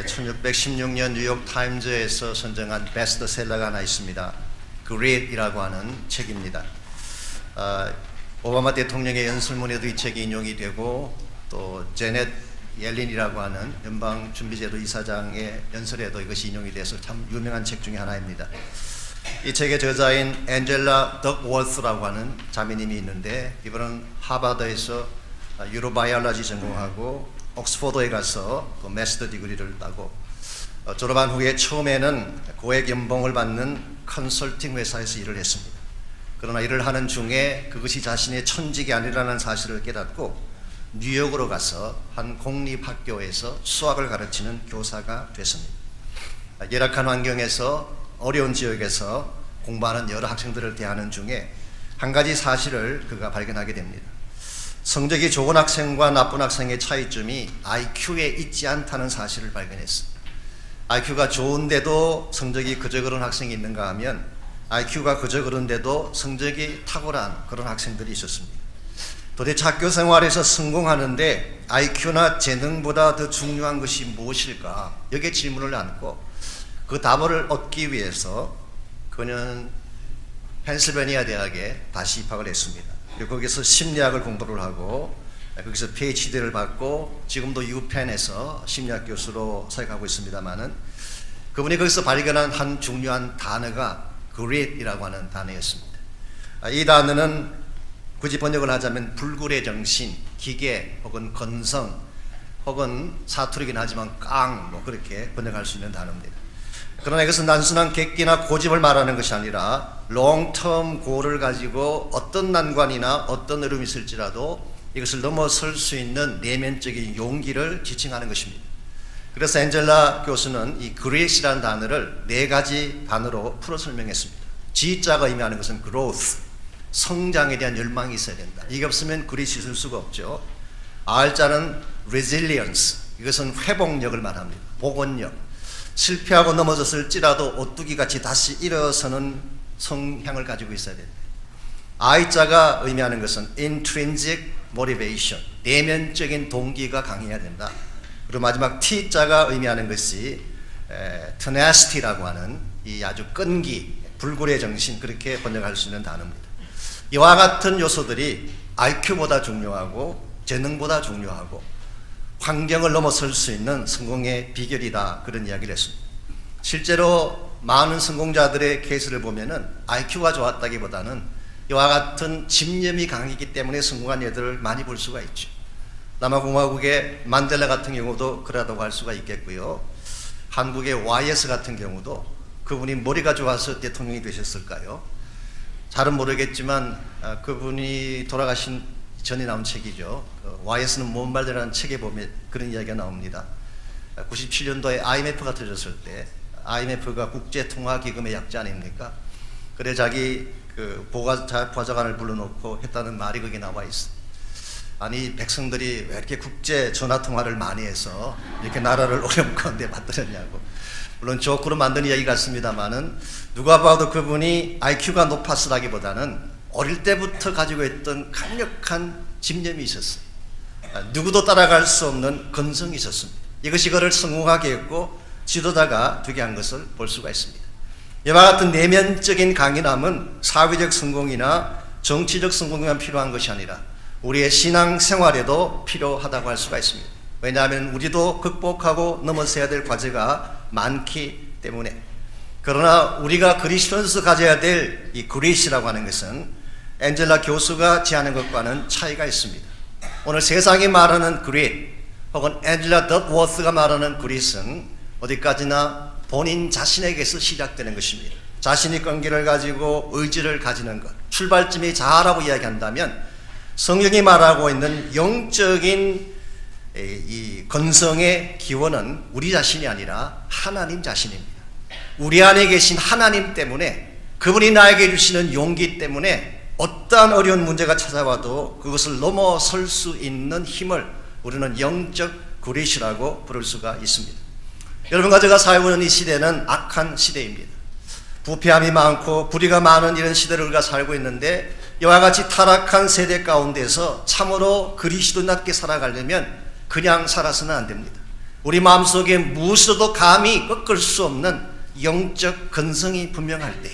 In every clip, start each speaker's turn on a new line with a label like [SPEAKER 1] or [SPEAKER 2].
[SPEAKER 1] 1616년 뉴욕 타임즈에서 선정한 베스트셀러가 하나 있습니다. 그레이트이라고 하는 책입니다. 오바마 대통령의 연설문에도 이 책이 인용이 되고 또 제넷 옐린이라고 하는 연방준비제도 이사장의 연설에도 이것이 인용이 돼서 참 유명한 책 중에 하나입니다. 이 책의 저자인 앤젤라 덕워스라고 하는 자매님이 있는데, 이분은 하버드에서 유로바이올로지 전공하고 옥스포드에 가서 또 마스터 디그리를 따고 졸업한 후에 처음에는 고액 연봉을 받는 컨설팅 회사에서 일을 했습니다. 그러나 일을 하는 중에 그것이 자신의 천직이 아니라는 사실을 깨닫고 뉴욕으로 가서 한 공립학교에서 수학을 가르치는 교사가 됐습니다. 열악한 환경에서 어려운 지역에서 공부하는 여러 학생들을 대하는 중에 한 가지 사실을 그가 발견하게 됩니다. 성적이 좋은 학생과 나쁜 학생의 차이점이 IQ에 있지 않다는 사실을 발견했습니다. IQ가 좋은데도 성적이 그저 그런 학생이 있는가 하면 IQ가 그저 그런데도 성적이 탁월한 그런 학생들이 있었습니다. 도대체 학교 생활에서 성공하는데 IQ나 재능보다 더 중요한 것이 무엇일까? 여기에 질문을 안고 그 답을 얻기 위해서 그는 펜실베니아 대학에 다시 입학을 했습니다. 그리고 거기서 심리학을 공부를 하고 거기서 PhD를 받고 지금도 유펜에서 심리학 교수로 사역하고 있습니다만은, 그분이 거기서 발견한 한 중요한 단어가 그레이트이라고 하는 단어였습니다. 이 단어는 굳이 번역을 하자면 불굴의 정신, 기계 혹은 건성 혹은 사투리긴 하지만 뭐 그렇게 번역할 수 있는 단어입니다. 그러나 이것은 단순한 객기나 고집을 말하는 것이 아니라 롱텀 고를 가지고 어떤 난관이나 어떤 어려움이 있을지라도 이것을 넘어설 수 있는 내면적인 용기를 지칭하는 것입니다. 그래서 앤젤라 교수는 이 그레이트라는 단어를 네 가지 단어로 풀어 설명했습니다. G자가 의미하는 것은 growth, 성장에 대한 열망이 있어야 된다. 이게 없으면 그레이트 있을 수가 없죠. R자는 resilience, 이것은 회복력을 말합니다. 복원력. 실패하고 넘어졌을지라도 오뚜기같이 다시 일어서는 성향을 가지고 있어야 됩니다. I자가 의미하는 것은 intrinsic motivation, 내면적인 동기가 강해야 된다. 그리고 마지막 T자가 의미하는 것이 tenacity라고 하는 이 아주 끈기, 불굴의 정신, 그렇게 번역할 수 있는 단어입니다. 이와 같은 요소들이 IQ보다 중요하고 재능보다 중요하고 환경을 넘어설 수 있는 성공의 비결이다, 그런 이야기를 했습니다. 실제로 많은 성공자들의 케이스를 보면은 IQ가 좋았다기보다는 이와 같은 집념이 강했기 때문에 성공한 예들을 많이 볼 수가 있죠. 남아공화국의 만델라 같은 경우도 그러다고 할 수가 있겠고요. 한국의 YS 같은 경우도 그분이 머리가 좋아서 대통령이 되셨을까요? 잘은 모르겠지만 그분이 돌아가신 전에 나온 책이죠. YS는 뭔 말이라는 책에 보면 그런 이야기가 나옵니다. 97년도에 IMF가 터졌을 때, IMF가 국제통화기금의 약자 아닙니까? 그래 자기 그 보좌관을 불러놓고 했다는 말이 거기 나와 있어. 아니, 백성들이 왜 이렇게 국제 전화통화를 많이 해서 이렇게 나라를 어려움 가운데 만들었냐고. 물론 조크로 만든 이야기 같습니다만은, 누가 봐도 그분이 IQ가 높았으라기보다는 어릴 때부터 가지고 있던 강력한 집념이 있었어요. 누구도 따라갈 수 없는 건성이 있었습니다. 이것이 그를 성공하게 했고 지도자가 되게 한 것을 볼 수가 있습니다. 이와 같은 내면적인 강인함은 사회적 성공이나 정치적 성공에만 필요한 것이 아니라 우리의 신앙 생활에도 필요하다고 할 수가 있습니다. 왜냐하면 우리도 극복하고 넘어서야 될 과제가 많기 때문에. 그러나 우리가 그리스도인으로서 가져야 될 이 그레이스라고 하는 것은 앤젤라 교수가 제안한 것과는 차이가 있습니다. 오늘 세상이 말하는 그레이트 혹은 앤젤라 덕워스가 말하는 그레이스는 어디까지나 본인 자신에게서 시작되는 것입니다. 자신이 끈기를 가지고 의지를 가지는 것, 출발점이 자아라고 이야기한다면 성경이 말하고 있는 영적인 이 건성의 기원은 우리 자신이 아니라 하나님 자신입니다. 우리 안에 계신 하나님 때문에, 그분이 나에게 주시는 용기 때문에 어떠한 어려운 문제가 찾아와도 그것을 넘어설 수 있는 힘을 우리는 영적 그레이트라고 부를 수가 있습니다. 여러분과 제가 살고 있는 이 시대는 악한 시대입니다. 부패함이 많고 불의가 많은 이런 시대를 우리가 살고 있는데, 이와 같이 타락한 세대 가운데서 참으로 그리스도인답게 살아가려면 그냥 살아서는 안 됩니다. 우리 마음속에 무엇으로도 감히 꺾을 수 없는 영적 근성이 분명할 때,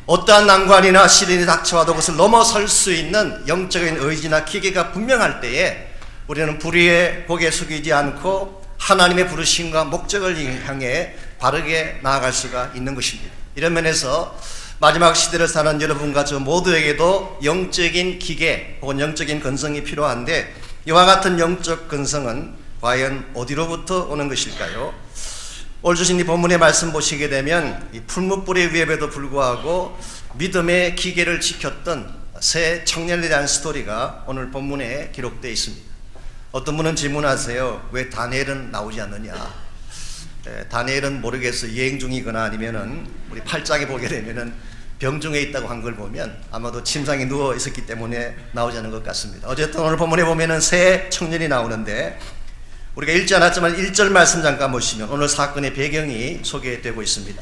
[SPEAKER 1] 어떠한 난관이나 시련이 닥쳐와도 그것을 넘어설 수 있는 영적인 의지나 기계가 분명할 때에 우리는 불의에 고개 숙이지 않고 하나님의 부르심과 목적을 향해 바르게 나아갈 수가 있는 것입니다. 이런 면에서 마지막 시대를 사는 여러분과 저 모두에게도 영적인 기계 혹은 영적인 근성이 필요한데, 이와 같은 영적 근성은 과연 어디로부터 오는 것일까요? 오늘 주신 이 본문의 말씀 보시게 되면 이 풀무불의 위협에도 불구하고 믿음의 기계를 지켰던 세 청년에 대한 스토리가 오늘 본문에 기록되어 있습니다. 어떤 분은 질문하세요. 왜 다니엘은 나오지 않느냐? 다니엘은 모르겠어요. 여행 중이거나 아니면은 우리 8장에 보게 되면은 병중에 있다고 한 걸 보면 아마도 침상에 누워 있었기 때문에 나오지 않은 것 같습니다. 어쨌든 오늘 본문에 보면은 세 청년이 나오는데, 우리가 읽지 않았지만 1절 말씀 잠깐 보시면 오늘 사건의 배경이 소개되고 있습니다.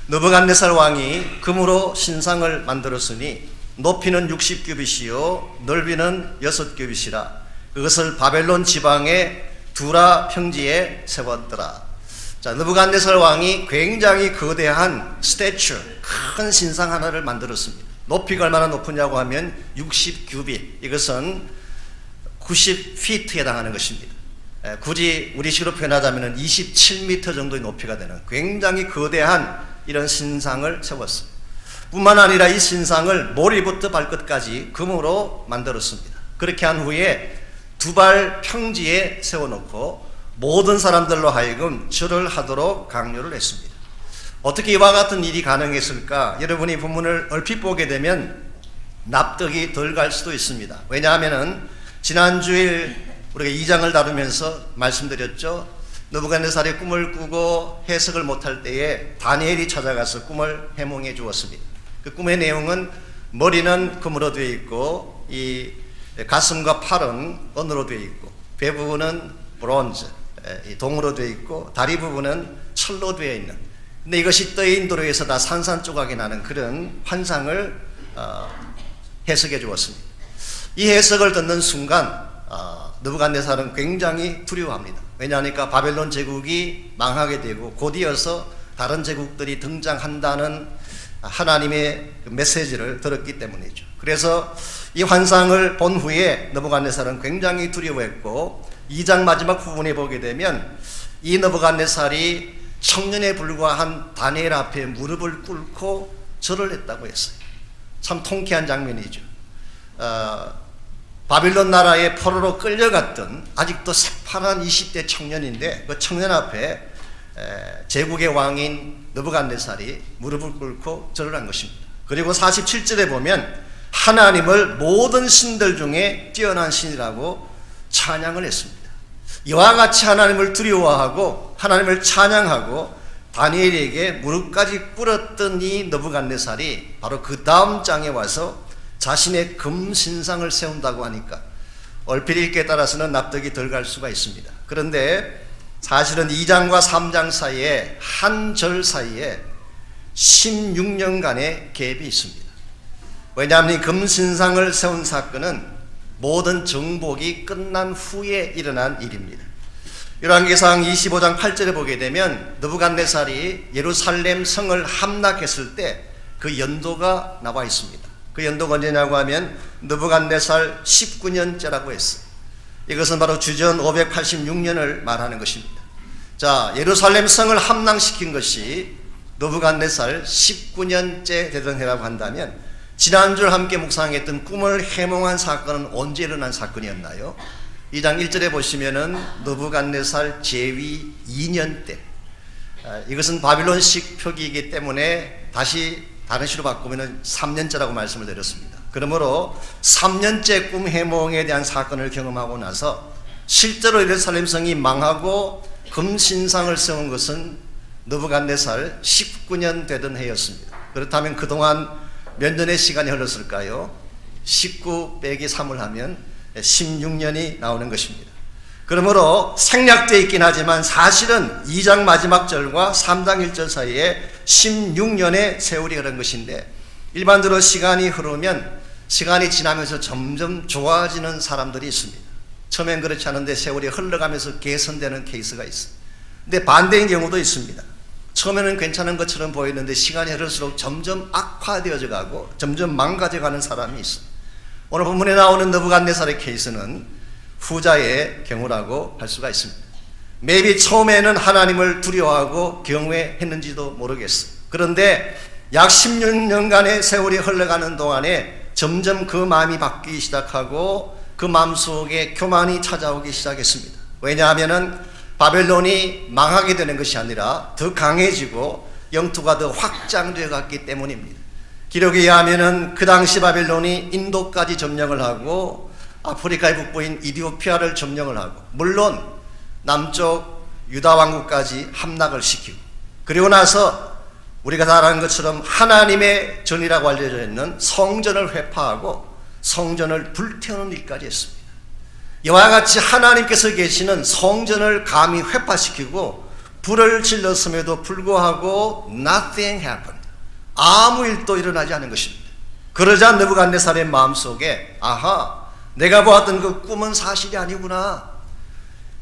[SPEAKER 1] 느부갓네살 왕이 금으로 신상을 만들었으니 높이는 60규빗이요 넓이는 6규빗이라 그것을 바벨론 지방의 두라 평지에 세웠더라. 자, 느부갓네살 왕이 굉장히 거대한 스태츄, 큰 신상 하나를 만들었습니다. 높이가 얼마나 높으냐고 하면 60규빗, 이것은 90피트에 해당하는 것입니다. 굳이 우리식으로 표현하자면 27m 정도의 높이가 되는 굉장히 거대한 이런 신상을 세웠습니다. 뿐만 아니라 이 신상을 머리부터 발끝까지 금으로 만들었습니다. 그렇게 한 후에 두발 평지에 세워놓고 모든 사람들로 하여금 절을 하도록 강요를 했습니다. 어떻게 이와 같은 일이 가능했을까? 여러분이 본문을 얼핏 보게 되면 납득이 덜 갈 수도 있습니다. 왜냐하면 지난주일 우리가 2장을 다루면서 말씀드렸죠. 느부갓네살이 꿈을 꾸고 해석을 못할 때에 다니엘이 찾아가서 꿈을 해몽해 주었습니다. 그 꿈의 내용은 머리는 금으로 되어 있고 이 가슴과 팔은 은으로 되어 있고 배 부분은 브론즈, 동으로 되어 있고 다리 부분은 철로 되어 있는, 근데 이것이 떠인 도로에서 다 산산조각이 나는 그런 환상을 해석해 주었습니다. 이 해석을 듣는 순간 느부갓네살은 굉장히 두려워합니다. 왜냐하니까 바벨론 제국이 망하게 되고 곧이어서 다른 제국들이 등장한다는 하나님의 메시지를 들었기 때문이죠. 그래서 이 환상을 본 후에 느부갓네살은 굉장히 두려워했고, 2장 마지막 부분에 보게 되면 이 느부갓네살이 청년에 불과한 다니엘 앞에 무릎을 꿇고 절을 했다고 했어요. 참 통쾌한 장면이죠. 바빌론 나라의 포로로 끌려갔던 아직도 새파란 20대 청년인데, 그 청년 앞에 제국의 왕인 느부갓네살이 무릎을 꿇고 절을 한 것입니다. 그리고 47절에 보면 하나님을 모든 신들 중에 뛰어난 신이라고 찬양을 했습니다. 이와 같이 하나님을 두려워하고 하나님을 찬양하고 다니엘에게 무릎까지 꿇었던 이 느부갓네살이 바로 그 다음 장에 와서 자신의 금신상을 세운다고 하니까 얼핏 읽기에 따라서는 납득이 덜 갈 수가 있습니다. 그런데 사실은 2장과 3장 사이에 한 절 사이에 16년간의 갭이 있습니다. 왜냐하면 이 금신상을 세운 사건은 모든 정복이 끝난 후에 일어난 일입니다. 열왕기상 25장 8절에 보게 되면 느부갓네살이 예루살렘 성을 함락했을 때 그 연도가 나와 있습니다. 그 연도가 언제냐고 하면 느부갓네살 19년째라고 했어요. 이것은 바로 주전 586년을 말하는 것입니다. 자, 예루살렘 성을 함락시킨 것이 느부갓네살 19년째 되던 해라고 한다면, 지난주를 함께 묵상했던 꿈을 해몽한 사건은 언제 일어난 사건이었나요? 2장 1절에 보시면은 느부갓네살 제위 2년 때, 이것은 바빌론식 표기이기 때문에 다시 다른 시로 바꾸면 3년째라고 말씀을 드렸습니다. 그러므로 3년째 꿈 해몽에 대한 사건을 경험하고 나서 실제로 예루살렘 성이 망하고 금신상을 세운 것은 느부갓네살 19년 되던 해였습니다. 그렇다면 그동안 몇 년의 시간이 흘렀을까요? 19 빼기 3을 하면 16년이 나오는 것입니다. 그러므로 생략되어 있긴 하지만 사실은 2장 마지막 절과 3장 1절 사이에 16년의 세월이 흐른 것인데, 일반적으로 시간이 흐르면 시간이 지나면서 점점 좋아지는 사람들이 있습니다. 처음엔 그렇지 않은데 세월이 흘러가면서 개선되는 케이스가 있어요. 근데 반대인 경우도 있습니다. 처음에는 괜찮은 것처럼 보이는데 시간이 흐를수록 점점 악화되어져 가고 점점 망가져가는 사람이 있어요. 오늘 본문에 나오는 느부갓네살의 케이스는 후자의 경우라고 할 수가 있습니다. maybe 처음에는 하나님을 두려워하고 경외했는지도 모르겠어요. 그런데 약 16년간의 세월이 흘러가는 동안에 점점 그 마음이 바뀌기 시작하고 그 마음속에 교만이 찾아오기 시작했습니다. 왜냐하면 바벨론이 망하게 되는 것이 아니라 더 강해지고 영토가 더 확장되어 갔기 때문입니다. 기록에 의하면 그 당시 바벨론이 인도까지 점령을 하고 아프리카의 북부인 이디오피아를 점령을 하고 물론 남쪽 유다 왕국까지 함락을 시키고 그리고 나서 우리가 다 아는 것처럼 하나님의 전이라고 알려져 있는 성전을 회파하고 성전을 불태우는 일까지 했습니다. 이와 같이 하나님께서 계시는 성전을 감히 회파시키고 불을 질렀음에도 불구하고 nothing happened. 아무 일도 일어나지 않은 것입니다. 그러자 느부갓네살의 마음속에 아하, 내가 보았던 그 꿈은 사실이 아니구나.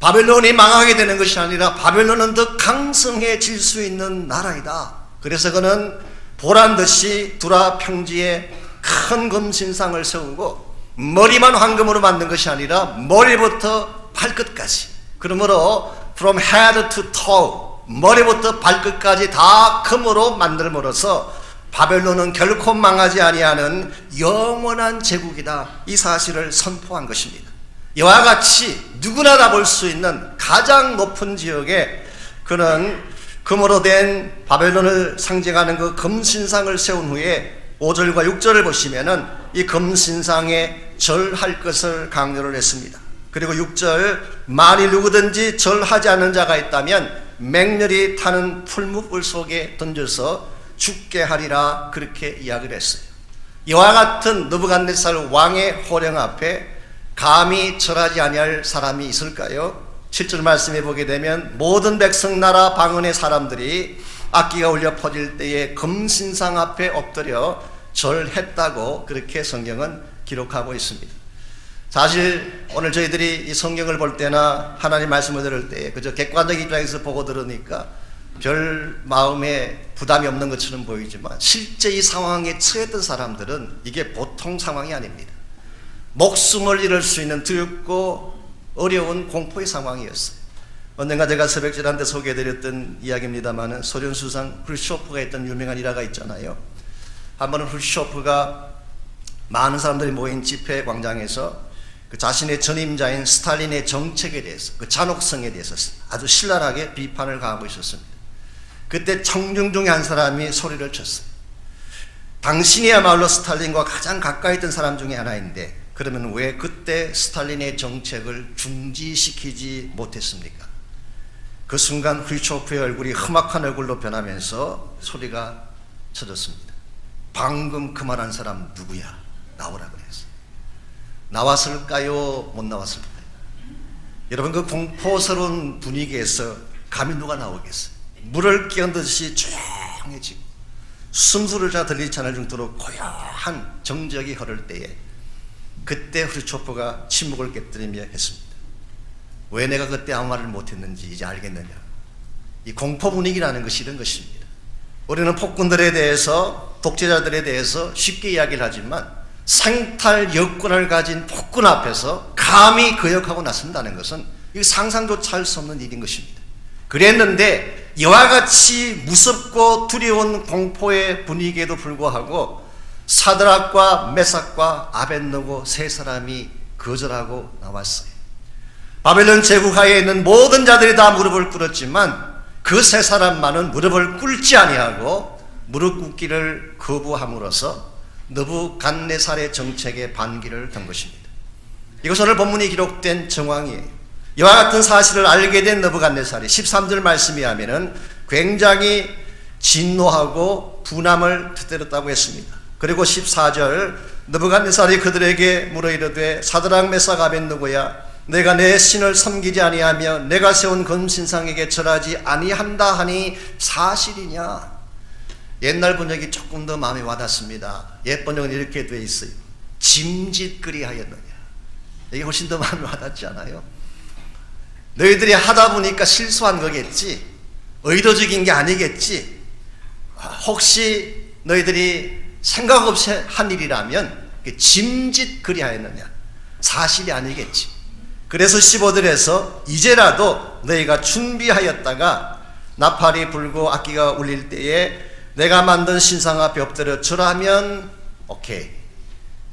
[SPEAKER 1] 바벨론이 망하게 되는 것이 아니라 바벨론은 더 강성해질 수 있는 나라이다. 그래서 그는 보란듯이 두라 평지에 큰 금신상을 세우고 머리만 황금으로 만든 것이 아니라 머리부터 발끝까지, 그러므로 from head to toe, 머리부터 발끝까지 다 금으로 만들므로써 바벨론은 결코 망하지 아니하는 영원한 제국이다, 이 사실을 선포한 것입니다. 이와 같이 누구나 다 볼 수 있는 가장 높은 지역에 그는 금으로 된 바벨론을 상징하는 그 금신상을 세운 후에 5절과 6절을 보시면은 이 금신상에 절할 것을 강조를 했습니다. 그리고 6절, 만일 누구든지 절하지 않는 자가 있다면 맹렬히 타는 풀무불 속에 던져서 죽게 하리라, 그렇게 이야기를 했어요. 이와 같은 느부갓네살 왕의 호령 앞에 감히 절하지 아니할 사람이 있을까요? 7절 말씀해 보게 되면 모든 백성 나라 방언의 사람들이 악기가 울려 퍼질 때에 금신상 앞에 엎드려 절했다고 그렇게 성경은 기록하고 있습니다. 사실 오늘 저희들이 이 성경을 볼 때나 하나님 말씀을 들을 때 그저 객관적 입장에서 보고 들으니까 별 마음에 부담이 없는 것처럼 보이지만 실제 이 상황에 처했던 사람들은 이게 보통 상황이 아닙니다. 목숨을 잃을 수 있는 두렵고 어려운 공포의 상황이었어요. 언젠가 제가 새벽질 때 소개해드렸던 이야기입니다만 소련 수상 후르쇼프가 했던 유명한 일화가 있잖아요. 한 번은 후르쇼프가 많은 사람들이 모인 집회 광장에서 그 자신의 전임자인 스탈린의 정책에 대해서, 그 잔혹성에 대해서 아주 신랄하게 비판을 가하고 있었습니다. 그때 청중 중에 한 사람이 소리를 쳤어요. 당신이야말로 스탈린과 가장 가까이 있던 사람 중에 하나인데 그러면 왜 그때 스탈린의 정책을 중지시키지 못했습니까? 그 순간 후르쇼프의 얼굴이 험악한 얼굴로 변하면서 소리가 쳐졌습니다. 방금 그 말한 사람 누구야? 나오라 그랬어요. 나왔을까요? 못 나왔을까요? 여러분, 그 공포스러운 분위기에서 감히 누가 나오겠어요? 물을 끼얹듯이 조용해지고 숨소리가 들리지 않을 정도로 고요한 정적이 흐를 때에 그때 후르쇼프가 침묵을 깨뜨리며 했습니다. 왜 내가 그때 아무 말을 못했는지 이제 알겠느냐. 이 공포 분위기라는 것이 이런 것입니다. 우리는 폭군들에 대해서, 독재자들에 대해서 쉽게 이야기를 하지만 생탈 여권을 가진 폭군 앞에서 감히 거역하고 나선다는 것은 상상조차 할 수 없는 일인 것입니다. 그랬는데 이와 같이 무섭고 두려운 공포의 분위기에도 불구하고 사드락과 메삭과 아벳느고 세 사람이 거절하고 나왔어요. 바벨론 제국하에 있는 모든 자들이 다 무릎을 꿇었지만 그 세 사람만은 무릎을 꿇지 아니하고 무릎 꿇기를 거부함으로써 느부갓네살의 정책에 반기를 든 것입니다. 이것은 오늘 본문이 기록된 정황이에요. 이와 같은 사실을 알게 된 느부갓네살이 13절 말씀에 하면은 굉장히 진노하고 분함을 터뜨렸다고 했습니다. 그리고 14절, 느부갓네살이 그들에게 물어 이르되 사드락 메삭 아벳느고야, 내가 내 신을 섬기지 아니하며 내가 세운 금신상에게 절하지 아니한다 하니 사실이냐? 옛날 번역이 조금 더 마음에 와닿습니다. 옛 번역은 이렇게 되어 있어요. 짐짓거리 하였느냐. 이게 훨씬 더 마음에 와닿지 않아요? 너희들이 하다 보니까 실수한 거겠지, 의도적인 게 아니겠지, 혹시 너희들이 생각 없이 한 일이라면 짐짓 그리하였느냐, 사실이 아니겠지. 그래서 15절에서 이제라도 너희가 준비하였다가 나팔이 불고 악기가 울릴 때에 내가 만든 신상 앞에 엎드려 절하면 오케이.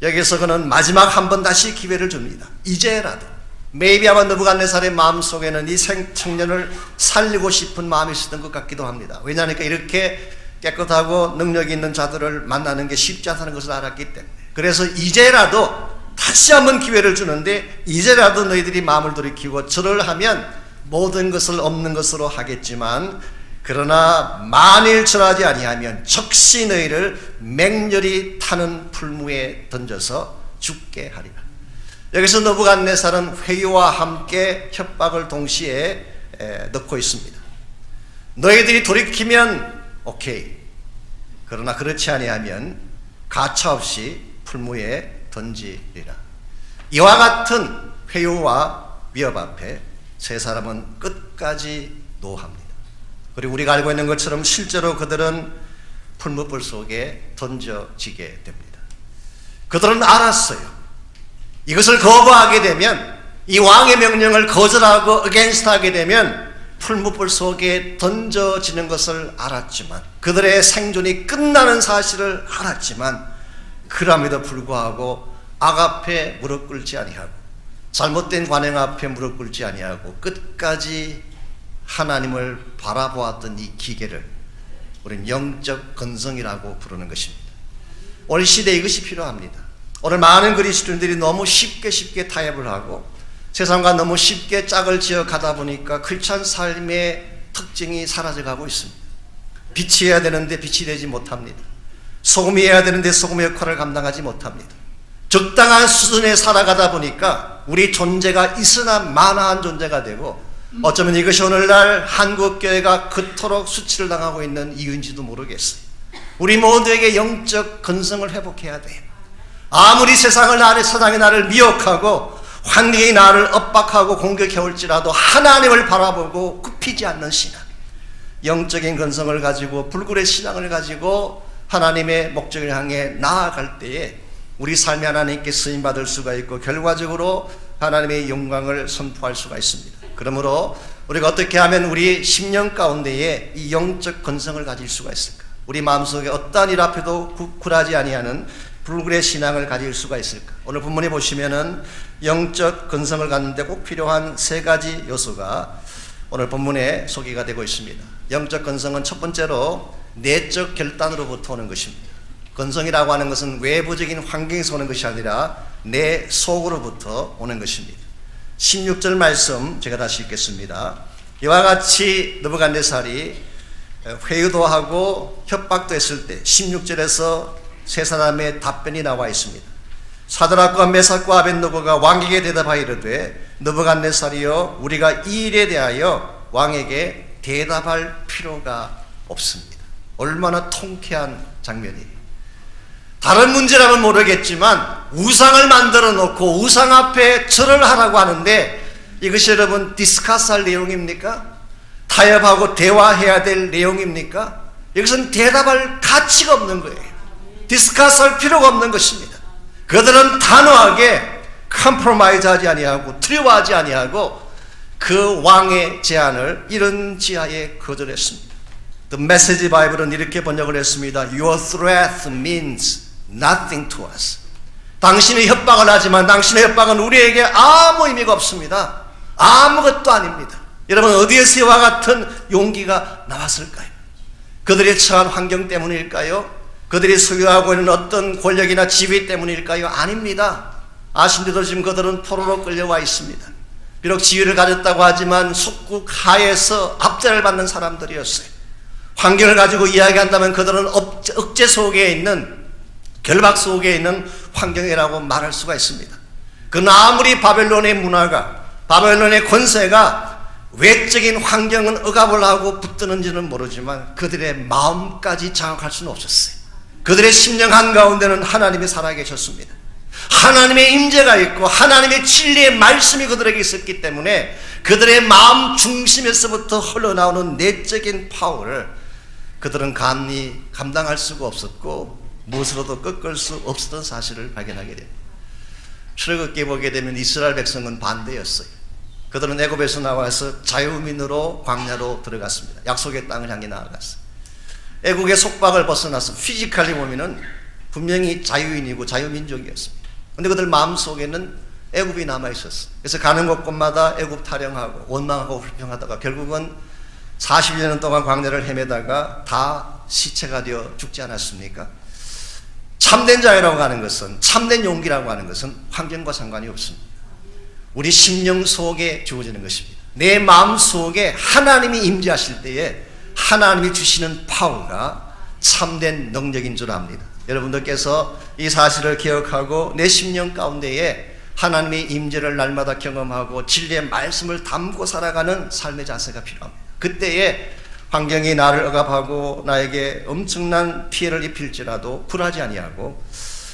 [SPEAKER 1] 여기서 그는 마지막 한 번 다시 기회를 줍니다. 이제라도. maybe 아마 느부갓네살의 마음속에는 이 청년을 살리고 싶은 마음이 있었던 것 같기도 합니다. 왜냐하면 이렇게 깨끗하고 능력 있는 자들을 만나는 게 쉽지 않다는 것을 알았기 때문에. 그래서 이제라도 다시 한번 기회를 주는데, 이제라도 너희들이 마음을 돌이키고 절을 하면 모든 것을 없는 것으로 하겠지만, 그러나 만일 절하지 아니하면 즉시 너희를 맹렬히 타는 풀무에 던져서 죽게 하리라. 여기서 느부갓네살은 회유와 함께 협박을 동시에 넣고 있습니다. 너희들이 돌이키면 오케이, 그러나 그렇지 아니하면 가차없이 풀무에 던지리라. 이와 같은 회유와 위협 앞에 세 사람은 끝까지 노합니다. 그리고 우리가 알고 있는 것처럼 실제로 그들은 풀무불 속에 던져지게 됩니다. 그들은 알았어요. 이것을 거부하게 되면, 이 왕의 명령을 거절하고 against 하게 되면 풀무불 속에 던져지는 것을 알았지만, 그들의 생존이 끝나는 사실을 알았지만, 그럼에도 불구하고 악 앞에 무릎 꿇지 아니하고 잘못된 관행 앞에 무릎 꿇지 아니하고 끝까지 하나님을 바라보았던 이 기계를 우리는 영적 건성이라고 부르는 것입니다. 오늘 시대에 이것이 필요합니다. 오늘 많은 그리스도인들이 너무 쉽게 타협을 하고 세상과 너무 쉽게 짝을 지어 가다 보니까 크리스찬 삶의 특징이 사라져가고 있습니다. 빛이 해야 되는데 빛이 되지 못합니다. 소금이 해야 되는데 소금의 역할을 감당하지 못합니다. 적당한 수준에 살아가다 보니까 우리 존재가 있으나 마나한 존재가 되고, 어쩌면 이것이 오늘날 한국교회가 그토록 수치를 당하고 있는 이유인지도 모르겠어요. 우리 모두에게 영적 건성을 회복해야 돼요. 아무리 세상이 나를 미혹하고 환경이 나를 압박하고 공격해올지라도 하나님을 바라보고 굽히지 않는 신앙, 영적인 건성을 가지고 불굴의 신앙을 가지고 하나님의 목적을 향해 나아갈 때에 우리 삶이 하나님께 쓰임받을 수가 있고 결과적으로 하나님의 영광을 선포할 수가 있습니다. 그러므로 우리가 어떻게 하면 우리 심령 가운데에 이 영적 건성을 가질 수가 있을까? 우리 마음속에 어떠한 일 앞에도 굴하지 아니하는 불굴의 신앙을 가질 수가 있을까? 오늘 본문에 보시면은 영적 건성을 갖는데 꼭 필요한 세 가지 요소가 오늘 본문에 소개가 되고 있습니다. 영적 건성은 첫 번째로 내적 결단으로부터 오는 것입니다. 건성이라고 하는 것은 외부적인 환경에서 오는 것이 아니라 내 속으로부터 오는 것입니다. 16절 말씀 제가 다시 읽겠습니다. 이와 같이 느부갓네살이 회유도 하고 협박도 했을 때 16절에서 세 사람의 답변이 나와 있습니다. 사드락과 메삭과 아벳느고가 왕에게 대답하여 이르되 느부갓네살이여 우리가 이 일에 대하여 왕에게 대답할 필요가 없습니다. 얼마나 통쾌한 장면이에요. 다른 문제라면 모르겠지만 우상을 만들어 놓고 우상 앞에 절을 하라고 하는데 이것이 여러분 디스커스할 내용입니까? 타협하고 대화해야 될 내용입니까? 이것은 대답할 가치가 없는 거예요. 디스커스할 필요가 없는 것입니다. 그들은 단호하게 컴프로마이즈하지 아니하고 두려워하지 아니하고 그 왕의 제안을 이런 지하에 거절했습니다. The Message Bible은 이렇게 번역을 했습니다. Your threat means nothing to us. 당신이 협박을 하지만 당신의 협박은 우리에게 아무 의미가 없습니다. 아무것도 아닙니다. 여러분 어디에서 이와 같은 용기가 나왔을까요? 그들의 처한 환경 때문일까요? 그들이 소유하고 있는 어떤 권력이나 지위 때문일까요? 아닙니다. 아신데도 지금 그들은 포로로 끌려와 있습니다. 비록 지위를 가졌다고 하지만 속국 하에서 압제를 받는 사람들이었어요. 환경을 가지고 이야기한다면 그들은 억제 속에 있는 결박 속에 있는 환경이라고 말할 수가 있습니다. 그러나 아무리 바벨론의 문화가 바벨론의 권세가 외적인 환경은 억압을 하고 붙드는지는 모르지만 그들의 마음까지 장악할 수는 없었어요. 그들의 심령 한가운데는 하나님이 살아계셨습니다. 하나님의 임재가 있고 하나님의 진리의 말씀이 그들에게 있었기 때문에 그들의 마음 중심에서부터 흘러나오는 내적인 파워를 그들은 감히 감당할 수가 없었고 무엇으로도 꺾을 수 없었던 사실을 발견하게 됩니다. 출애굽기에 보게 되면 이스라엘 백성은 반대였어요. 그들은 애굽에서 나와서 자유민으로 광야로 들어갔습니다. 약속의 땅을 향해 나아갔어요. 애국의 속박을 벗어나서 피지컬리 보면은 분명히 자유인이고 자유민족이었습니다. 그런데 그들 마음속에는 애굽이 남아있었어요. 그래서 가는 곳곳마다 애굽 타령하고 원망하고 불평하다가 결국은 40년 동안 광야를 헤매다가 다 시체가 되어 죽지 않았습니까? 참된 자유라고 하는 것은, 참된 용기라고 하는 것은 환경과 상관이 없습니다. 우리 심령 속에 주어지는 것입니다. 내 마음 속에 하나님이 임재하실 때에 하나님이 주시는 파워가 참된 능력인 줄 압니다. 여러분들께서 이 사실을 기억하고 내 심령 가운데에 하나님의 임재를 날마다 경험하고 진리의 말씀을 담고 살아가는 삶의 자세가 필요합니다. 그때에 환경이 나를 억압하고 나에게 엄청난 피해를 입힐지라도 굴하지 아니하고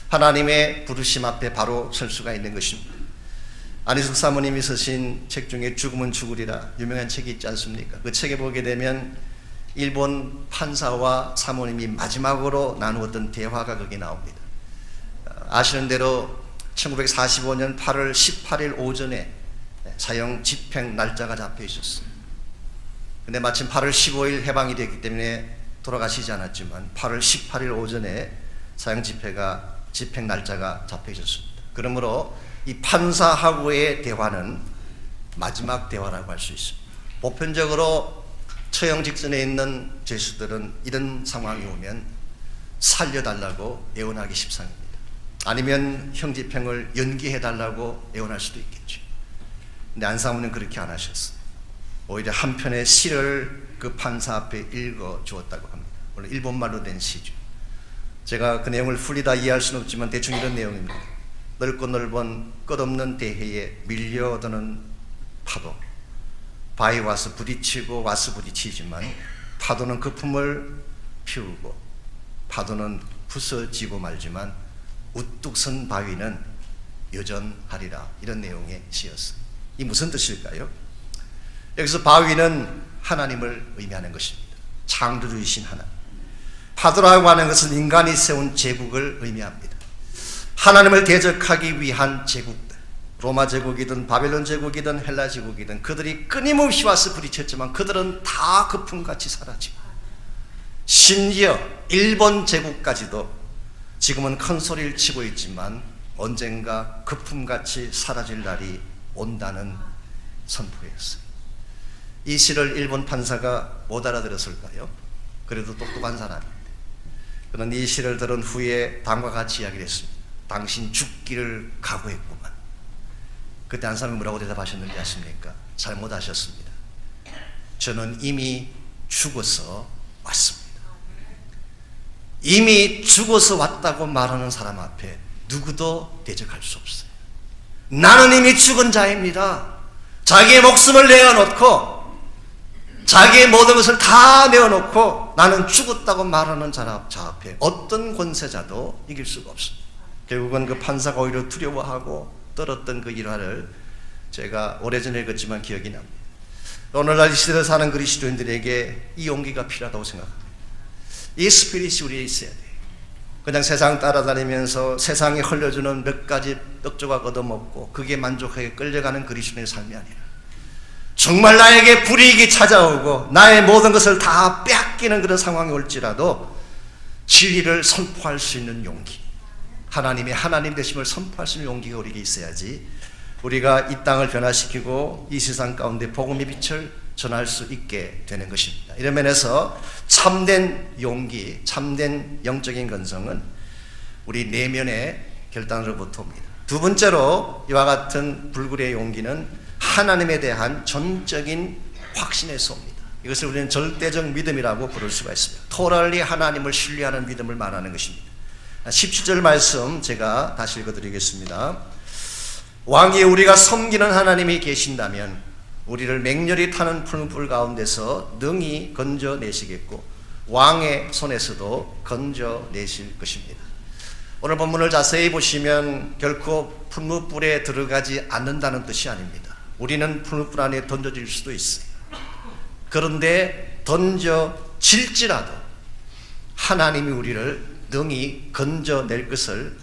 [SPEAKER 1] 하나님의 부르심 앞에 바로 설 수가 있는 것입니다. 안희숙 사모님이 쓰신 책 중에 죽으면 죽으리라 유명한 책이 있지 않습니까? 그 책에 보게 되면 일본 판사와 사모님이 마지막으로 나누었던 대화가 거기 나옵니다. 아시는 대로 1945년 8월 18일 오전에 사형 집행 날짜가 잡혀 있었어요. 근데 마침 8월 15일 해방이 됐기 때문에 돌아가시지 않았지만 8월 18일 오전에 사형 집행 날짜가 잡혀 있었습니다. 그러므로 이 판사하고의 대화는 마지막 대화라고 할 수 있습니다. 보편적으로 처형 직전에 있는 죄수들은 이런 상황이 오면 살려달라고 애원하기 십상입니다. 아니면 형집행을 연기해달라고 애원할 수도 있겠죠. 근데 안사모는 그렇게 안 하셨어요. 오히려 한 편의 시를 그 판사 앞에 읽어 주었다고 합니다. 물론 일본말로 된 시죠. 제가 그 내용을 풀이 다 이해할 수는 없지만 대충 이런 내용입니다. 넓고 넓은 끝없는 대해에 밀려드는 파도, 바위 와서 부딪히고 와서 부딪히지만 파도는 거품을 피우고 파도는 부서지고 말지만 우뚝 선 바위는 여전하리라. 이런 내용의 시였어요. 이 무슨 뜻일까요? 여기서 바위는 하나님을 의미하는 것입니다. 창조주이신 하나님. 파도라고 하는 것은 인간이 세운 제국을 의미합니다. 하나님을 대적하기 위한 제국들, 로마 제국이든 바벨론 제국이든 헬라 제국이든 그들이 끊임없이 와서 부딪혔지만 그들은 다 거품같이 사라지고, 심지어 일본 제국까지도 지금은 큰 소리를 치고 있지만 언젠가 거품같이 사라질 날이 온다는 선포였어요. 이 시를 일본 판사가 못 알아들었을까요? 그래도 똑똑한 사람입니다. 그는 이 시를 들은 후에 다음과 같이 이야기를 했습니다. 당신 죽기를 각오했구만. 그때 한 사람이 뭐라고 대답하셨는지 아십니까? 잘못하셨습니다. 저는 이미 죽어서 왔습니다. 이미 죽어서 왔다고 말하는 사람 앞에 누구도 대적할 수 없어요. 나는 이미 죽은 자입니다. 자기의 목숨을 내어놓고 자기의 모든 것을 다 내어놓고 나는 죽었다고 말하는 자 앞에 어떤 권세자도 이길 수가 없습니다. 결국은 그 판사가 오히려 두려워하고 떨었던 그 일화를 제가 오래전에 읽었지만 기억이 납니다. 오늘날 이 시대를 사는 그리스도인들에게 이 용기가 필요하다고 생각합니다. 이 스피릿이 우리에 있어야 돼요. 그냥 세상 따라다니면서 세상에 흘려주는 몇 가지 떡조각 얻어먹고 그게 만족하게 끌려가는 그리스도인의 삶이 아니라 정말 나에게 불이익이 찾아오고 나의 모든 것을 다 빼앗기는 그런 상황이 올지라도 진리를 선포할 수 있는 용기, 하나님의 하나님 되심을 선포할 수 있는 용기가 우리에게 있어야지 우리가 이 땅을 변화시키고 이 세상 가운데 복음의 빛을 전할 수 있게 되는 것입니다. 이런 면에서 참된 용기, 참된 영적인 건성은 우리 내면의 결단으로부터 옵니다. 두 번째로 이와 같은 불굴의 용기는 하나님에 대한 전적인 확신에서 옵니다. 이것을 우리는 절대적 믿음이라고 부를 수가 있습니다. 토럴리 하나님을 신뢰하는 믿음을 말하는 것입니다. 17절 말씀 제가 다시 읽어드리겠습니다. 왕이 우리가 섬기는 하나님이 계신다면 우리를 맹렬히 타는 푸른 불 가운데서 능히 건져내시겠고 왕의 손에서도 건져내실 것입니다. 오늘 본문을 자세히 보시면 결코 풀무불에 들어가지 않는다는 뜻이 아닙니다. 우리는 풀무불 안에 던져질 수도 있어요. 그런데 던져질지라도 하나님이 우리를 능히 건져낼 것을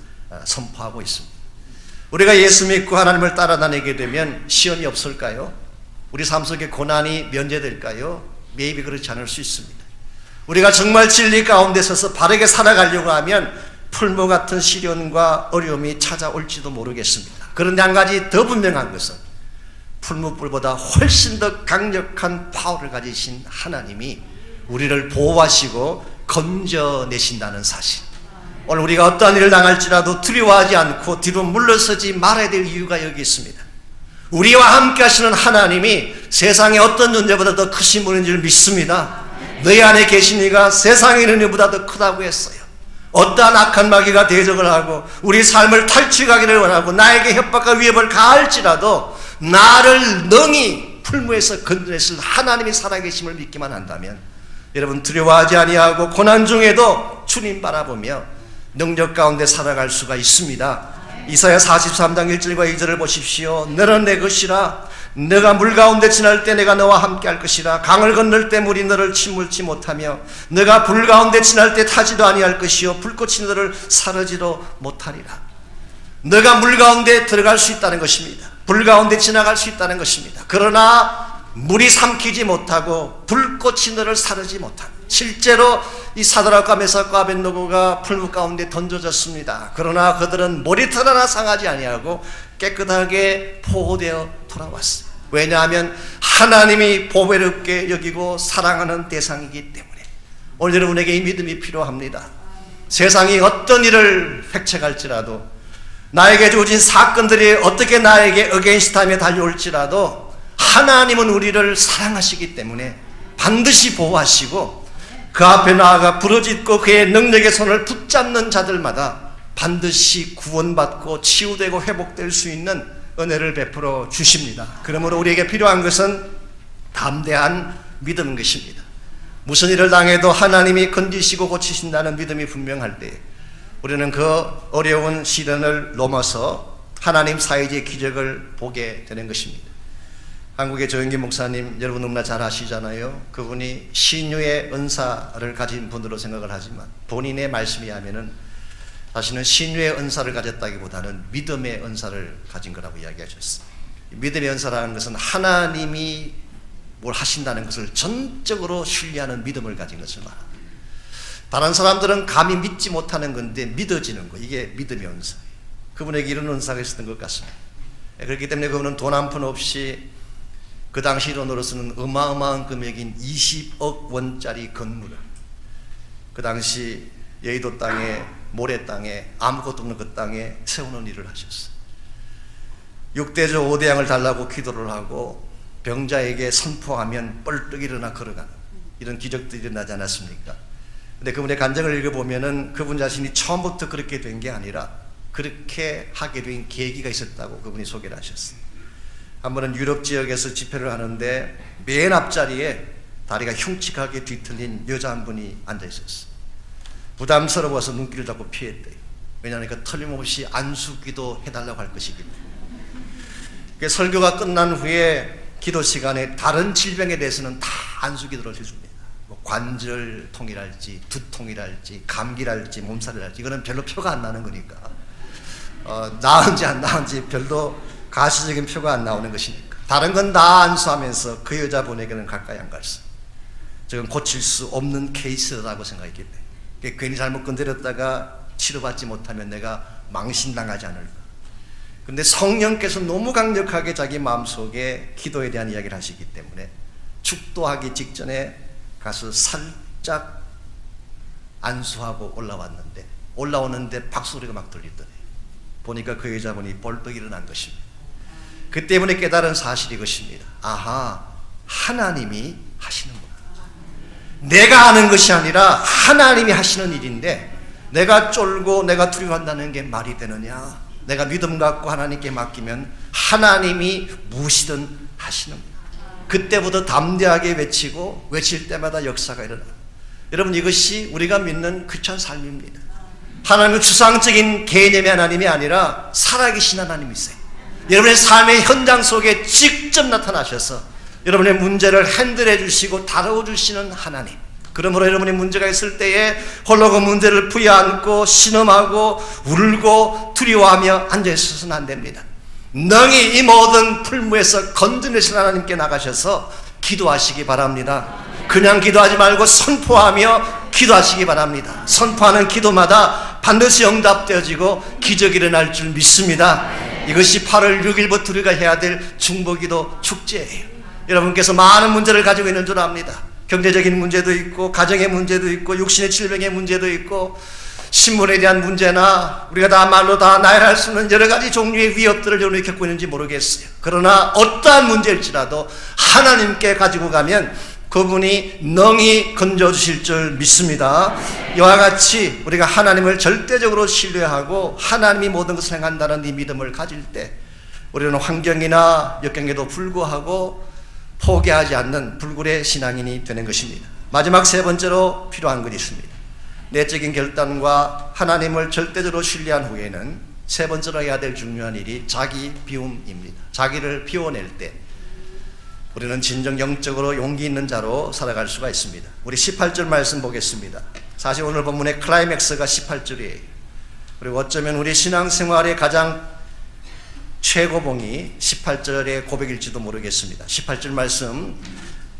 [SPEAKER 1] 선포하고 있습니다. 우리가 예수 믿고 하나님을 따라다니게 되면 시험이 없을까요? 우리 삶 속에 고난이 면제될까요? 매입이 그렇지 않을 수 있습니다. 우리가 정말 진리 가운데 서서 바르게 살아가려고 하면 풀무 같은 시련과 어려움이 찾아올지도 모르겠습니다. 그런데 한 가지 더 분명한 것은 풀무불보다 훨씬 더 강력한 파워를 가지신 하나님이 우리를 보호하시고 건져내신다는 사실. 오늘 우리가 어떠한 일을 당할지라도 두려워하지 않고 뒤로 물러서지 말아야 될 이유가 여기 있습니다. 우리와 함께 하시는 하나님이 세상에 어떤 존재보다 더 크신 분인 줄 믿습니다. 너희 안에 계신 이가 세상에 있는 이보다 더 크다고 했어요. 어떠한 악한 마귀가 대적을 하고 우리 삶을 탈취하기를 원하고 나에게 협박과 위협을 가할지라도 나를 능히 풀무에서 건져내실 하나님이 살아계심을 믿기만 한다면 여러분 두려워하지 아니하고 고난 중에도 주님 바라보며 능력 가운데 살아갈 수가 있습니다. 이사야 43장 1절과 2절을 보십시오. 너는 내 것이라. 너가 물 가운데 지날 때 내가 너와 함께 할 것이라. 강을 건널 때 물이 너를 침몰치 못하며 너가 불 가운데 지날 때 타지도 아니할 것이요 불꽃이 너를 사르지도 못하리라. 너가 물 가운데 들어갈 수 있다는 것입니다. 불 가운데 지나갈 수 있다는 것입니다. 그러나 물이 삼키지 못하고 불꽃이 너를 사르지 못한다. 실제로 이 사드락과 메삭과 아벳느고가 풀무 가운데 던져졌습니다. 그러나 그들은 머리털 하나 상하지 아니하고 깨끗하게 포호되어 돌아왔어요. 왜냐하면 하나님이 보배롭게 여기고 사랑하는 대상이기 때문에. 오늘 여러분에게 이 믿음이 필요합니다. 세상이 어떤 일을 획책할지라도 나에게 주어진 사건들이 어떻게 나에게 어게인스트하며 달려올지라도 하나님은 우리를 사랑하시기 때문에 반드시 보호하시고 그 앞에 나아가 부르짖고 그의 능력의 손을 붙잡는 자들마다 반드시 구원받고 치유되고 회복될 수 있는 은혜를 베풀어 주십니다. 그러므로 우리에게 필요한 것은 담대한 믿음인 것입니다. 무슨 일을 당해도 하나님이 건지시고 고치신다는 믿음이 분명할 때 우리는 그 어려운 시련을 넘어서 하나님 사이의 기적을 보게 되는 것입니다. 한국의 조영기 목사님 여러분 너무나 잘 아시잖아요. 그분이 신유의 은사를 가진 분으로 생각을 하지만 본인의 말씀에 하면은 자신은 신유의 은사를 가졌다기보다는 믿음의 은사를 가진 거라고 이야기하셨어요. 믿음의 은사라는 것은 하나님이 뭘 하신다는 것을 전적으로 신뢰하는 믿음을 가진 것을 말합니다. 다른 사람들은 감히 믿지 못하는 건데 믿어지는 거, 이게 믿음의 은사예요. 그분에게 이런 은사가 있었던 것 같습니다. 그렇기 때문에 그분은 돈 한 푼 없이 그 당시 돈으로서는 어마어마한 금액인 20억 원짜리 건물을 그 당시 여의도 땅에 모래 땅에 아무것도 없는 그 땅에 세우는 일을 하셨어요. 6대조 5대양을 달라고 기도를 하고 병자에게 선포하면 뻘떡 일어나 걸어가는 이런 기적들이 일어나지 않았습니까? 근데 그분의 간증을 읽어보면은 그분 자신이 처음부터 그렇게 된 게 아니라 그렇게 하게 된 계기가 있었다고 그분이 소개를 하셨어요. 한 번은 유럽 지역에서 집회를 하는데 맨 앞자리에 다리가 흉측하게 뒤틀린 여자 한 분이 앉아 있었어요. 부담스러워서 눈길을 잡고 피했대요. 왜냐하면 그 틀림없이 안수기도 해달라고 할 것이기 때문에. 설교가 끝난 후에 기도 시간에 다른 질병에 대해서는 다 안수기도를 해줍니다. 뭐 관절통이랄지 두통이랄지 감기랄지 몸살이랄지 이거는 별로 표가 안 나는 거니까 나은지 안 나은지 별로 가시적인 표가 안 나오는 것이니까 다른 건 다 안수하면서 그 여자분에게는 가까이 안 갔어요. 지금 고칠 수 없는 케이스라고 생각했기 때문에 괜히 잘못 건드렸다가 치료받지 못하면 내가 망신당하지 않을까. 그런데 성령께서 너무 강력하게 자기 마음속에 기도에 대한 이야기를 하시기 때문에 축도하기 직전에 가서 살짝 안수하고 올라오는데 박수소리가 막 들리더래요. 보니까 그 여자분이 벌떡 일어난 것입니다. 그 때문에 깨달은 사실이 것입니다. 아하, 하나님이 하시는구나. 내가 하는 것이 아니라 하나님이 하시는 일인데 내가 쫄고 내가 두려워한다는 게 말이 되느냐. 내가 믿음 갖고 하나님께 맡기면 하나님이 무엇이든 하시는구나. 그때부터 담대하게 외칠 때마다 역사가 일어나. 여러분 이것이 우리가 믿는 크리스찬 삶입니다. 하나님은 추상적인 개념의 하나님이 아니라 살아계신 하나님이세요. 여러분의 삶의 현장 속에 직접 나타나셔서 여러분의 문제를 핸들해 주시고 다뤄 주시는 하나님. 그러므로 여러분의 문제가 있을 때에 홀로 그 문제를 부여안고 신음하고 울고 두려워하며 앉아있어서는 안 됩니다. 능히 이 모든 풀무에서 건져내신 하나님께 나가셔서 기도하시기 바랍니다. 그냥 기도하지 말고 선포하며 기도하시기 바랍니다. 선포하는 기도마다 반드시 응답되어지고 기적이 일어날 줄 믿습니다. 이것이 8월 6일부터 우리가 해야 될 중보기도 축제예요. 여러분께서 많은 문제를 가지고 있는 줄 압니다. 경제적인 문제도 있고 가정의 문제도 있고 육신의 질병의 문제도 있고 신분에 대한 문제나 우리가 다 말로 다 나열할 수 있는 여러 가지 종류의 위협들을 여러분이 겪고 있는지 모르겠어요. 그러나 어떠한 문제일지라도 하나님께 가지고 가면 그분이 능히 건져주실 줄 믿습니다. 이와 같이 우리가 하나님을 절대적으로 신뢰하고 하나님이 모든 것을 행한다는 이 믿음을 가질 때 우리는 환경이나 역경에도 불구하고 포기하지 않는 불굴의 신앙인이 되는 것입니다. 마지막 세 번째로 필요한 것이 있습니다. 내적인 결단과 하나님을 절대적으로 신뢰한 후에는 세 번째로 해야 될 중요한 일이 자기 비움입니다. 자기를 비워낼 때 우리는 진정 영적으로 용기 있는 자로 살아갈 수가 있습니다. 우리 18절 말씀 보겠습니다. 사실 오늘 본문의 클라이맥스가 18절이에요. 그리고 어쩌면 우리 신앙생활의 가장 최고봉이 18절의 고백일지도 모르겠습니다. 18절 말씀,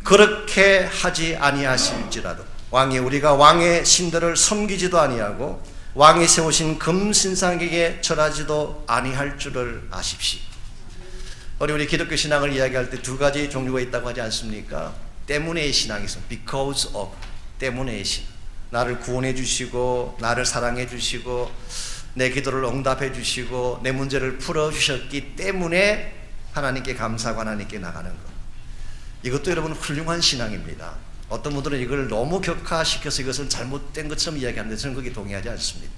[SPEAKER 1] 그렇게 하지 아니하실지라도 왕이 우리가 왕의 신들을 섬기지도 아니하고 왕이 세우신 금신상에게 절하지도 아니할 줄을 아십시오. 우리 기독교 신앙을 이야기할 때 두 가지 종류가 있다고 하지 않습니까? 때문에의 신앙이 있습니다. Because of, 때문에의 신앙. 나를 구원해 주시고 나를 사랑해 주시고 내 기도를 응답해 주시고 내 문제를 풀어주셨기 때문에 하나님께 감사하고 하나님께 나가는 것. 이것도 여러분 훌륭한 신앙입니다. 어떤 분들은 이걸 너무 격화시켜서 이것은 잘못된 것처럼 이야기하는데 저는 거기에 동의하지 않습니다.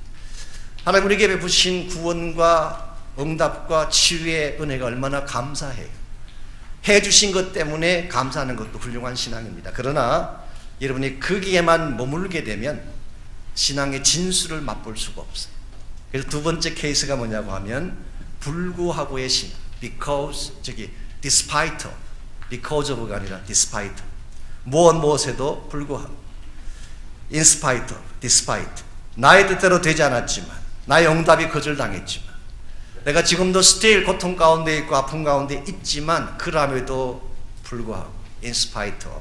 [SPEAKER 1] 하나님 우리에게 베푸신 구원과 응답과 치유의 은혜가 얼마나 감사해요. 해주신 것 때문에 감사하는 것도 훌륭한 신앙입니다. 그러나 여러분이 거기에만 머물게 되면 신앙의 진수를 맛볼 수가 없어요. 그래서 두 번째 케이스가 뭐냐고 하면 불구하고의 신앙. Because, despite, because of가 아니라 despite. 무엇에도 불구하고. In spite, despite. 나의 뜻대로 되지 않았지만, 나의 응답이 거절당했지만, 내가 지금도 still 고통 가운데 있고 아픔 가운데 있지만 그럼에도 불구하고 in spite of,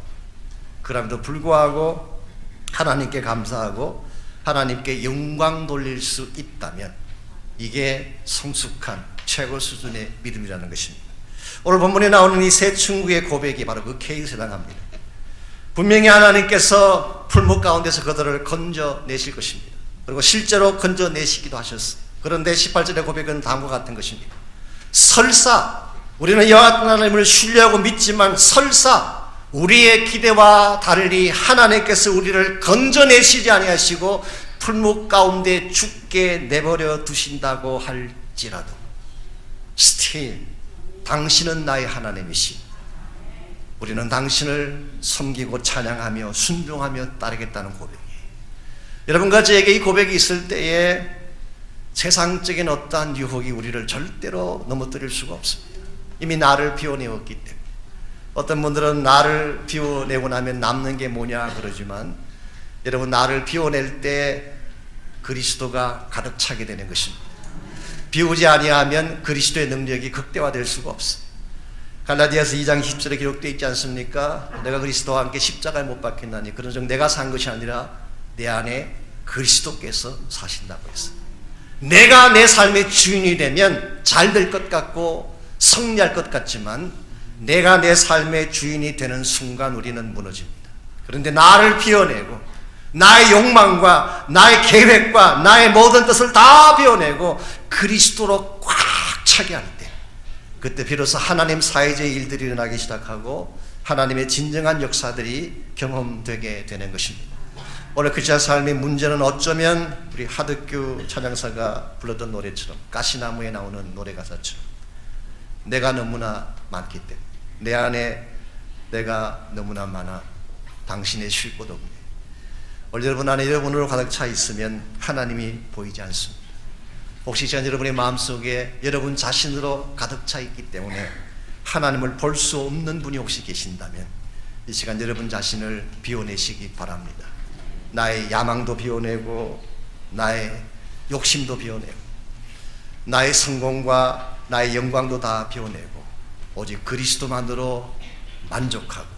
[SPEAKER 1] 그럼에도 불구하고 하나님께 감사하고 하나님께 영광 돌릴 수 있다면 이게 성숙한 최고 수준의 믿음이라는 것입니다. 오늘 본문에 나오는 이 세 친구의 고백이 바로 그 케이스에 해당합니다. 분명히 하나님께서 풀목 가운데서 그들을 건져내실 것입니다. 그리고 실제로 건져내시기도 하셨어요. 그런데 18절의 고백은 다음과 같은 것입니다. 설사 우리는 여호와 하나님을 신뢰하고 믿지만 설사 우리의 기대와 달리 하나님께서 우리를 건져내시지 아니하시고 풀목 가운데 죽게 내버려 두신다고 할지라도 still 당신은 나의 하나님이시 우리는 당신을 섬기고 찬양하며 순종하며 따르겠다는 고백이에요. 여러분과 저에게 이 고백이 있을 때에 세상적인 어떠한 유혹이 우리를 절대로 넘어뜨릴 수가 없습니다. 이미 나를 비워내었기 때문에. 어떤 분들은 나를 비워내고 나면 남는 게 뭐냐 그러지만 여러분 나를 비워낼 때 그리스도가 가득 차게 되는 것입니다. 비우지 아니하면 그리스도의 능력이 극대화될 수가 없어요. 갈라디아서 2장 10절에 기록되어 있지 않습니까? 내가 그리스도와 함께 십자가에 못 박혔나니 그런즉 내가 산 것이 아니라 내 안에 그리스도께서 사신다고 했어요. 내가 내 삶의 주인이 되면 잘 될 것 같고 승리할 것 같지만 내가 내 삶의 주인이 되는 순간 우리는 무너집니다. 그런데 나를 비워내고 나의 욕망과 나의 계획과 나의 모든 뜻을 다 비워내고 그리스도로 꽉 차게 할 때 그때 비로소 하나님 사이의 일들이 일어나기 시작하고 하나님의 진정한 역사들이 경험되게 되는 것입니다. 오늘 크리스찬 삶의 문제는 어쩌면 우리 하덕규 찬양사가 불렀던 노래처럼 가시나무에 나오는 노래 가사처럼 내가 너무나 많기 때문에 내 안에 내가 너무나 많아 당신의 쉴 곳 없네. 오늘 여러분 안에 여러분으로 가득 차 있으면 하나님이 보이지 않습니다. 혹시 지금 여러분의 마음속에 여러분 자신으로 가득 차 있기 때문에 하나님을 볼 수 없는 분이 혹시 계신다면 이 시간 여러분 자신을 비워내시기 바랍니다. 나의 야망도 비워내고 나의 욕심도 비워내고 나의 성공과 나의 영광도 다 비워내고 오직 그리스도만으로 만족하고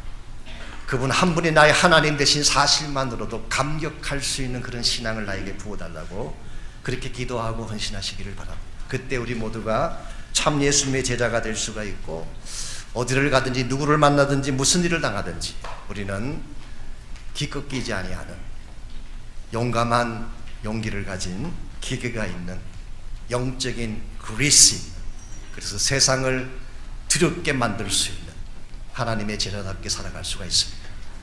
[SPEAKER 1] 그분 한 분이 나의 하나님 되신 사실만으로도 감격할 수 있는 그런 신앙을 나에게 부어달라고 그렇게 기도하고 헌신하시기를 바랍니다. 그때 우리 모두가 참 예수님의 제자가 될 수가 있고 어디를 가든지 누구를 만나든지 무슨 일을 당하든지 우리는 기꺾이지 아니하는 용감한 용기를 가진 기계가 있는 영적인 그리스인, 그래서 세상을 두렵게 만들 수 있는 하나님의 제자답게 살아갈 수가 있습니다.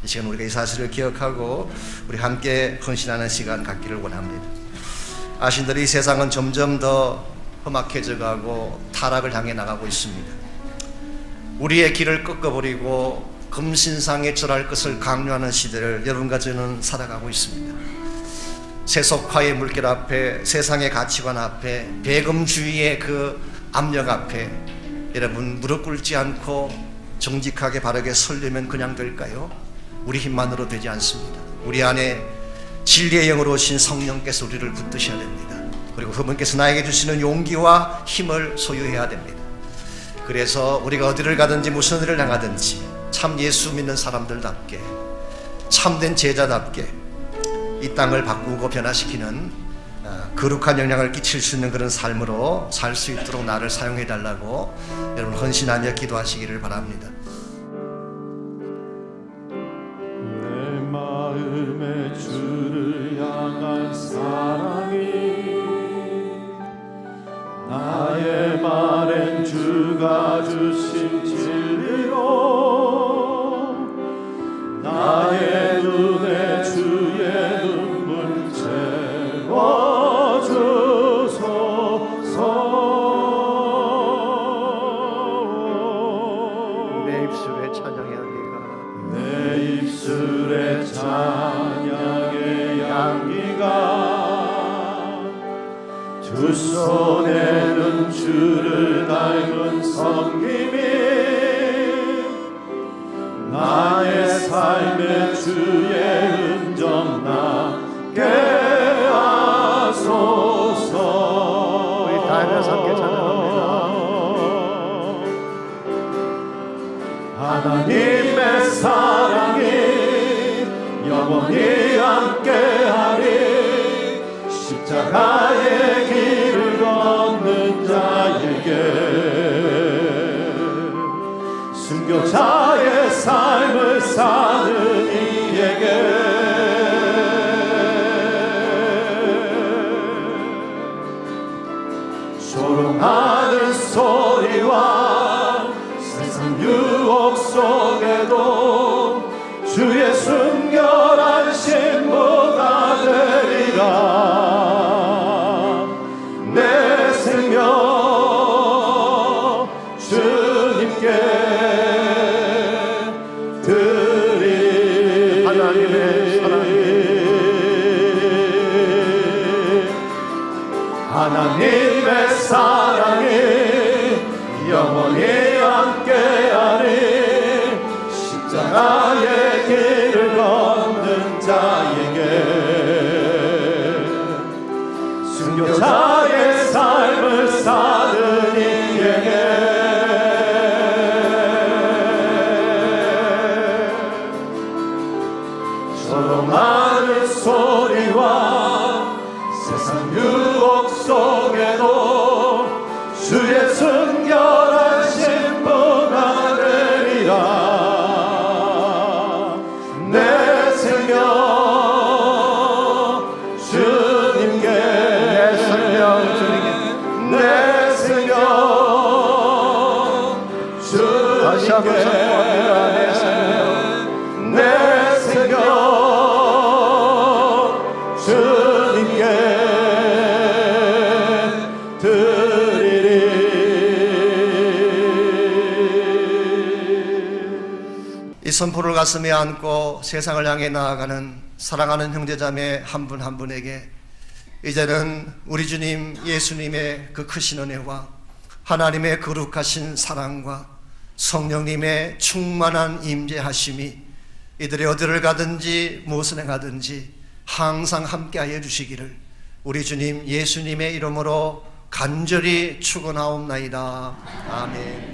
[SPEAKER 1] 이 시간 우리가 이 사실을 기억하고 우리 함께 헌신하는 시간 갖기를 원합니다. 아신 대로 이 세상은 점점 더 험악해져 가고 타락을 향해 나가고 있습니다. 우리의 길을 꺾어버리고 금신상에 절할 것을 강요하는 시대를 여러분과 저는 살아가고 있습니다. 세속화의 물결 앞에, 세상의 가치관 앞에, 배금주의의 그 압력 앞에 여러분 무릎 꿇지 않고 정직하게 바르게 서려면 그냥 될까요? 우리 힘만으로 되지 않습니다. 우리 안에 진리의 영으로 오신 성령께서 우리를 붙드셔야 됩니다. 그리고 그분께서 나에게 주시는 용기와 힘을 소유해야 됩니다. 그래서 우리가 어디를 가든지 무슨 일을 당하든지 참 예수 믿는 사람들답게 참된 제자답게 이 땅을 바꾸고 변화시키는 거룩한 영향을 끼칠 수 있는 그런 삶으로 살 수 있도록 나를 사용해 달라고 여러분 헌신하며 기도하시기를 바랍니다.
[SPEAKER 2] 내 마음의 주를 향한 사랑이 나의 말엔 주가 주신 진리로 나의 눈에 주의 눈물 채워주소서.
[SPEAKER 1] 내 입술에 찬양의 향기가
[SPEAKER 2] 내 입술에 찬양의 향기가 두 손에는 주를 닮은 섬김이 나의 삶의 주의 흔적 나게 하소서.
[SPEAKER 1] 우리 다 하면서 함께 찬양합니다.
[SPEAKER 2] 하나님의 사랑이 영원히 함께하리. 십자가의 길을 걷는 자에게 순교자의 삶을 사는 이에게 조롱하는 소리와 세상 유혹 속에도 주의 순결한 신부가 되리라. 내 생명 주님께 드리.
[SPEAKER 1] 하나님의
[SPEAKER 2] 하나님의 사랑이 영원히 함께하리. 십자가의 길을 걷는 자에게 순교자의 삶을 사는 이에게 조롱하는 소리와 세상 유혹 속에도 주의 순결한 신부가 되리라. 내 생명 주님께
[SPEAKER 1] 내 생명 주님께
[SPEAKER 2] 내 생명
[SPEAKER 1] 다시 한번
[SPEAKER 2] 주님께
[SPEAKER 1] 선포합니다. 내 생명
[SPEAKER 2] 내 생명 주님께 드리리.
[SPEAKER 1] 이 선포를 가슴에 안고 세상을 향해 나아가는 사랑하는 형제자매 한 분 한 분에게 이제는 우리 주님 예수님의 그 크신 은혜와 하나님의 거룩하신 사랑과 성령님의 충만한 임재하심이 이들이 어디를 가든지 무엇을 행하든지 항상 함께하여 주시기를 우리 주님 예수님의 이름으로 간절히 축원하옵나이다. 아멘.